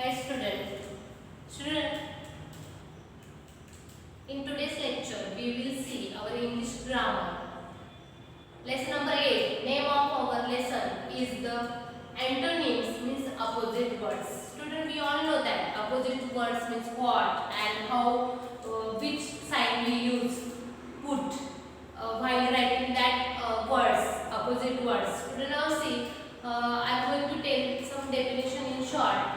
Hi student. Student, in today's lecture we will see our English grammar. Lesson number 8. Name of our lesson is the antonyms, means opposite words. Student, we all know that opposite words means what and how, which sign we use, put while writing that words, opposite words. Student, now see, I am going to tell some definition in short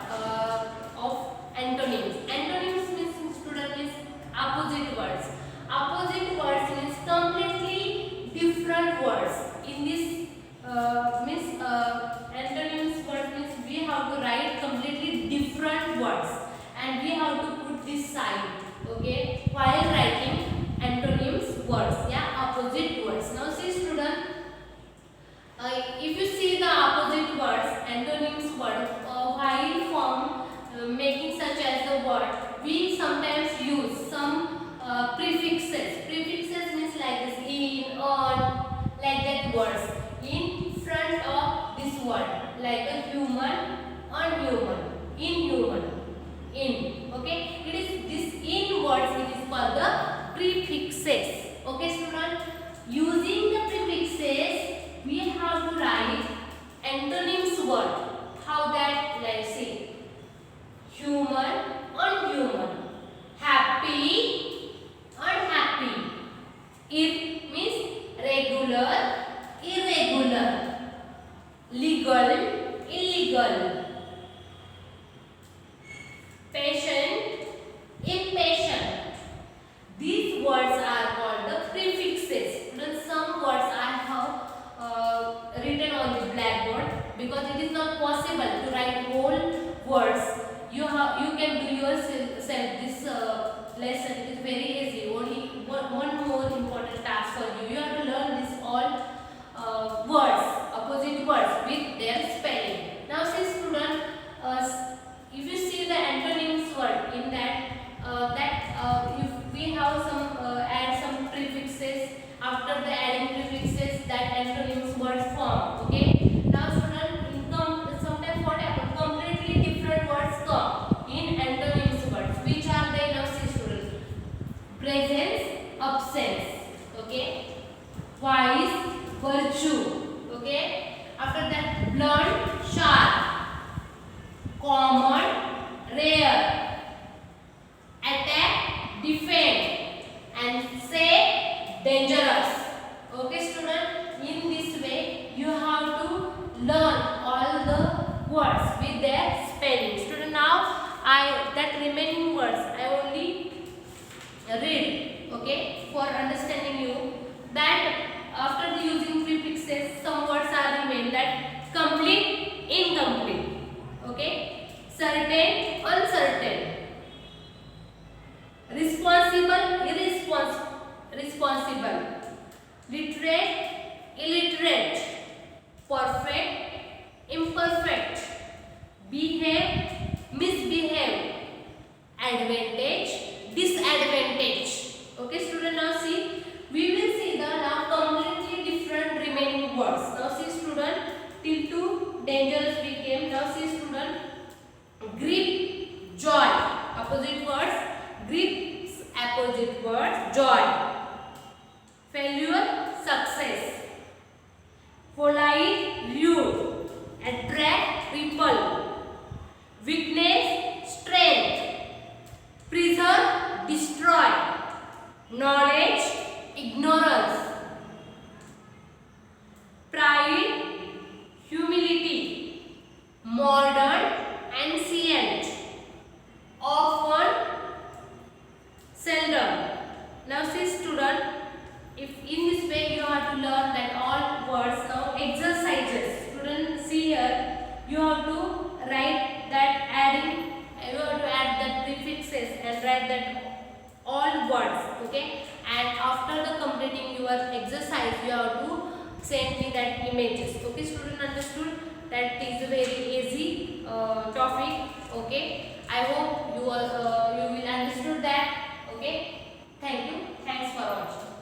of antonyms. Antonyms means, student, means opposite words. Opposite words means completely different words. In this means antonyms word means we have to write completely different words and we have to put this sign, okay, while writing antonyms words, yeah, opposite words. Now see student, if you see the opposite words, antonyms word, while making such as the word, we sometimes use some prefixes. Prefixes means like this, in, on, like that words in front of this word, like a human, unhuman, inhuman, in. Okay, it is this in words, it is called the prefixes. Okay student, using the prefixes we have to write antonyms word. How that, let's see, human, unhuman, happy, unhappy. It means regular, irregular, legal, illegal, patient, impatient. These words are called the prefixes. Then some words I have written on the blackboard because it is not possible to write whole words. You can do yourself this lesson. It is very easy. Only one more important task for you. You have to learn this all words, opposite words with their spelling. Now see student, if you see the antonyms word in that, if we have some add some prefixes, after the adding prefixes that antonyms words form. Okay. Now student, sometimes what happens, completely different words come in antonyms words. Which are they? Now see student, presence, absence, okay, vice, virtue, okay, after that blunt, sharp, common, rare, attack, defend, and say, dangerous. Okay student, in this way you have to learn all the words with their spelling. Student, now that remaining words I only read, okay, for understanding you, that after the using prefixes some words are remain, that complete, incomplete, okay, certain, uncertain, responsible, irresponsible, literate, illiterate, perfect, imperfect, behave, misbehave, advantage, disadvantage. Okay student, now see, we will see the now completely different remaining words. Now see student, till to dangerous became. Now see student, grip, joy, opposite words, grips, opposite words, joy, failure, success, polite, rude, attract, repel, weakness, strength, preserve, destroy, knowledge, ignorance, pride, humility, modern, ancient, often, seldom. Now see student, if in this way you have to learn that all words. Now exercises. Student, see here, you have to write that adding, you have to add that prefixes and write that all words, okay, and after the completing your exercise you have to send me that images. Okay student, understood? That is a very easy topic. Okay, I hope you will understood that. Okay, thank you, thanks for watching.